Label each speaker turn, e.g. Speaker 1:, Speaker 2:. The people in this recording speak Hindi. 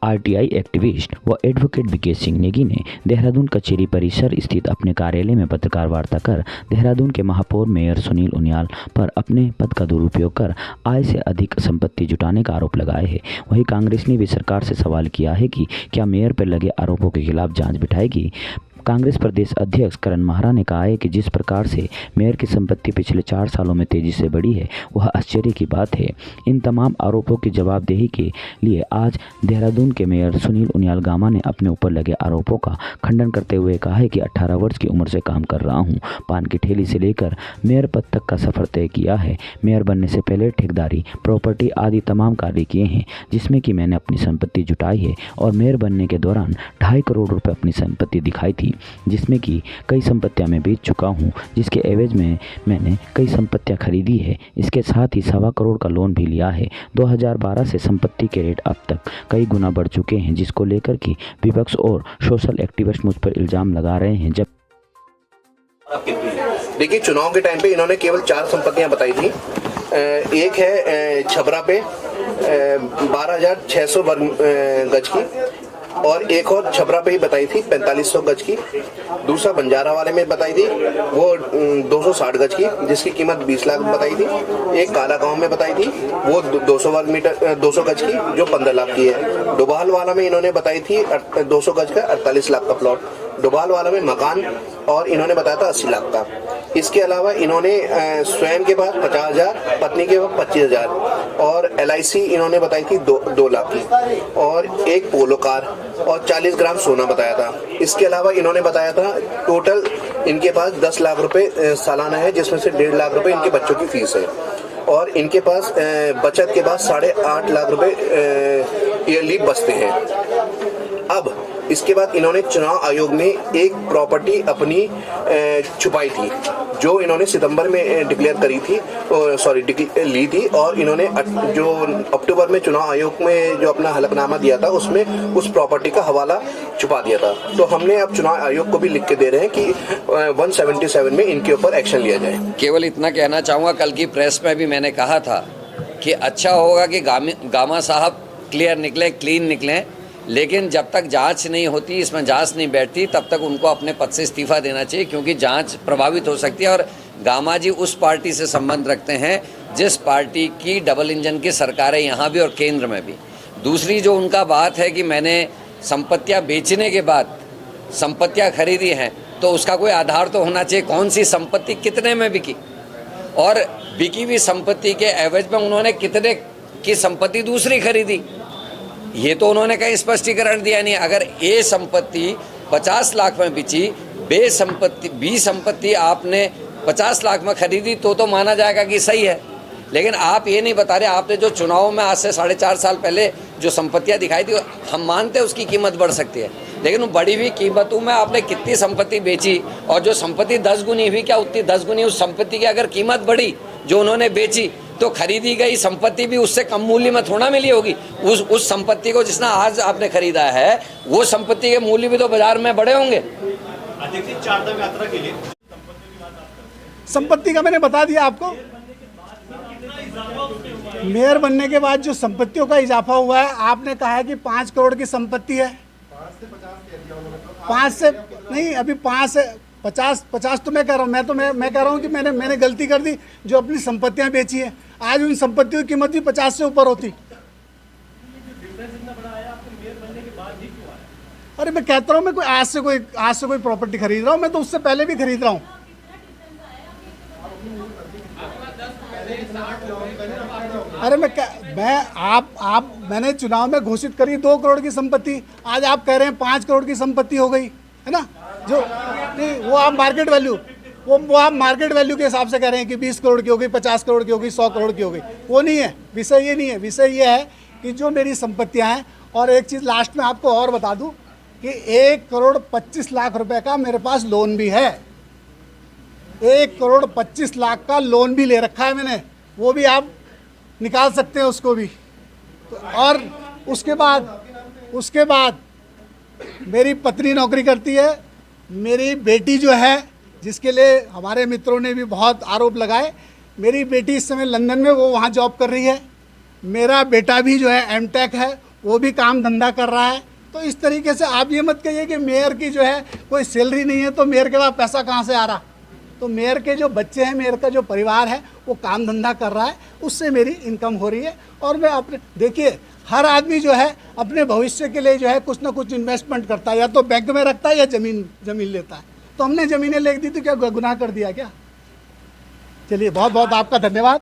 Speaker 1: आरटीआई एक्टिविस्ट व एडवोकेट विकेश सिंह नेगी ने देहरादून कचेरी परिसर स्थित अपने कार्यालय में पत्रकार वार्ता कर देहरादून के महापौर मेयर सुनील उनियाल पर अपने पद का दुरुपयोग कर आय से अधिक संपत्ति जुटाने का आरोप लगाए है। वहीं कांग्रेस ने भी सरकार से सवाल किया है कि क्या मेयर पर लगे आरोपों के खिलाफ जांच बिठाएगी। कांग्रेस प्रदेश अध्यक्ष करण माहरा ने कहा है कि जिस प्रकार से मेयर की संपत्ति पिछले 4 सालों में तेजी से बढ़ी है वह आश्चर्य की बात है। इन तमाम आरोपों की जवाबदेही के लिए आज देहरादून के मेयर सुनील उनियाल गामा ने अपने ऊपर लगे आरोपों का खंडन करते हुए कहा है कि 18 वर्ष की उम्र से काम कर रहा हूं, पान की ठेली से लेकर मेयर पद तक का सफर तय किया है। मेयर बनने से पहले ठेकेदारी, प्रॉपर्टी आदि तमाम कार्य किए हैं जिसमें कि मैंने अपनी संपत्ति जुटाई है और मेयर बनने के दौरान 2.5 करोड़ रुपये अपनी संपत्ति दिखाई थी, जिसमें कि कई संपत्तियां मैं बेच चुका हूं, जिसके एवज में मैंने कई संपत्तियां खरीदी है। इसके साथ ही 2.25 करोड़ का लोन भी लिया है। 2012 से संपत्ति के रेट अब तक कई गुना बढ़ चुके हैं, जिसको लेकर कि विपक्ष और सोशल एक्टिविस्ट मुझ पर इल्जाम लगा रहे हैं। जब
Speaker 2: देखिए, चुनाव के टाइम पे इन्होंने केवल 4 संपत्तियां बताई थी। एक है छबरा पे 12,600 वर्ग गज की, और एक और छबरा पे ही बताई थी 4500 गज की। दूसरा बंजारा वाले में बताई थी वो 260 गज की, जिसकी कीमत 20 लाख बताई थी। एक काला गांव में बताई थी वो 200 वर्ग मीटर 200 गज की, जो 15 लाख की है। डोभाल वाला में इन्होंने बताई थी 200 गज का 48 लाख का प्लॉट। डोभाल वाला में मकान और इन्होंने बताया था 80 लाख का। इसके अलावा इन्होंने स्वयं के पास 50,000, पत्नी के पास 25,000 और LIC इन्होंने बताई थी 2 लाख की, और एक पोलो कार और 40 ग्राम सोना बताया था। इसके अलावा इन्होंने बताया था टोटल इनके पास 10 लाख रुपए सालाना है, जिसमें से 1.5 लाख रुपए इनके बच्चों की फीस है, और इनके पास बचत के बाद 8.5 लाख रुपए ईयरली बचते हैं। अब इसके बाद इन्होंने चुनाव आयोग में एक प्रॉपर्टी अपनी छुपाई थी, जो इन्होंने सितंबर में डिक्लेयर करी थी, ली थी, और इन्होंने जो अक्टूबर में चुनाव आयोग में जो अपना हलफनामा दिया था उसमें उस प्रॉपर्टी का हवाला छुपा दिया था। तो हमने अब चुनाव आयोग को भी लिख के दे रहे हैं कि 177 में इनके ऊपर एक्शन लिया जाए।
Speaker 3: केवल इतना कहना चाहूँगा, कल की प्रेस में भी मैंने कहा था कि अच्छा होगा कि गामा साहब क्लियर निकलें, क्लीन निकलें, लेकिन जब तक जांच नहीं होती, इसमें जांच नहीं बैठती, तब तक उनको अपने पद से इस्तीफा देना चाहिए, क्योंकि जांच प्रभावित हो सकती है। और गामा जी उस पार्टी से संबंध रखते हैं जिस पार्टी की डबल इंजन की सरकार है यहाँ भी और केंद्र में भी। दूसरी जो उनका बात है कि मैंने संपत्तियाँ बेचने के बाद संपत्तियाँ खरीदी हैं, तो उसका कोई आधार तो होना चाहिए, कौन सी संपत्ति कितने में बिकी, और बिकी हुई संपत्ति के एवज में उन्होंने कितने की संपत्ति दूसरी खरीदी, ये तो उन्होंने कहीं स्पष्टीकरण दिया नहीं। अगर ए संपत्ति 50 लाख में बिची, बी संपत्ति आपने 50 लाख में खरीदी, तो माना जाएगा कि सही है। लेकिन आप ये नहीं बता रहे, आपने जो चुनाव में आज से 4.5 साल पहले जो संपत्तियां दिखाई थी, हम मानते हैं उसकी कीमत बढ़ सकती है, लेकिन बढ़ी हुई कीमतों में आपने कितनी संपत्ति बेची, और जो संपत्ति 10 गुनी हुई, क्या उतनी 10 गुनी उस संपत्ति की अगर कीमत बढ़ी जो उन्होंने बेची, तो खरीदी गई संपत्ति भी उससे कम मूल्य में थोड़ा मिली होगी। उस संपत्ति को जितना आज आपने खरीदा है, वो संपत्ति के मूल्य भी तो बाजार में बढ़े होंगे।
Speaker 4: चारधाम यात्रा के लिए संपत्ति का मैंने बता दिया आपको। मेयर बनने के बाद जो संपत्तियों का इजाफा हुआ है, आपने कहा है कि 5 करोड़ की संपत्ति है। 5 से नहीं, अभी 5 से 50 तो मैं कह रहा हूँ। मैं कह रहा हूँ कि मैंने गलती कर दी जो अपनी संपत्तियां बेची है। आज उन संपत्तियों की कीमत भी 50 से ऊपर होती। अरे मैं कहता रहा हूँ, मैं आज से कोई प्रॉपर्टी खरीद रहा हूँ, मैं तो उससे पहले भी खरीद रहा हूँ। अरे मैंने चुनाव में घोषित करी 2 करोड़ की संपत्ति, आज आप कह रहे हैं 5 करोड़ की संपत्ति हो गई है ना। जो नहीं, वो आप मार्केट वैल्यू के हिसाब से कह रहे हैं कि 20 करोड़ की हो गई, 50 करोड़ की हो गई, 100 करोड़ की हो गई। वो नहीं है विषय, ये नहीं है विषय। ये है कि जो मेरी संपत्तियां हैं, और एक चीज़ लास्ट में आपको और बता दूं कि 1 करोड़ 25 लाख रुपए का मेरे पास लोन भी है। 1 करोड़ 25 लाख का लोन भी ले रखा है मैंने, वो भी आप निकाल सकते हैं उसको भी। तो और उसके बाद मेरी पत्नी नौकरी करती है, मेरी बेटी जो है, जिसके लिए हमारे मित्रों ने भी बहुत आरोप लगाए, मेरी बेटी इस समय लंदन में वो वहाँ जॉब कर रही है। मेरा बेटा भी जो है M.Tech है, वो भी काम धंधा कर रहा है। तो इस तरीके से आप ये मत कहिए कि मेयर की जो है कोई सैलरी नहीं है तो मेयर के पास पैसा कहाँ से आ रहा। तो मेयर के जो बच्चे हैं, मेयर का जो परिवार है, वो काम धंधा कर रहा है, उससे मेरी इनकम हो रही है। और मैं अपने, देखिए हर आदमी जो है अपने भविष्य के लिए जो है कुछ ना कुछ इन्वेस्टमेंट करता है, या तो बैंक में रखता है या ज़मीन लेता है। तो हमने ज़मीनें ले दी तो क्या गुनाह कर दिया क्या? चलिए, बहुत बहुत आपका धन्यवाद।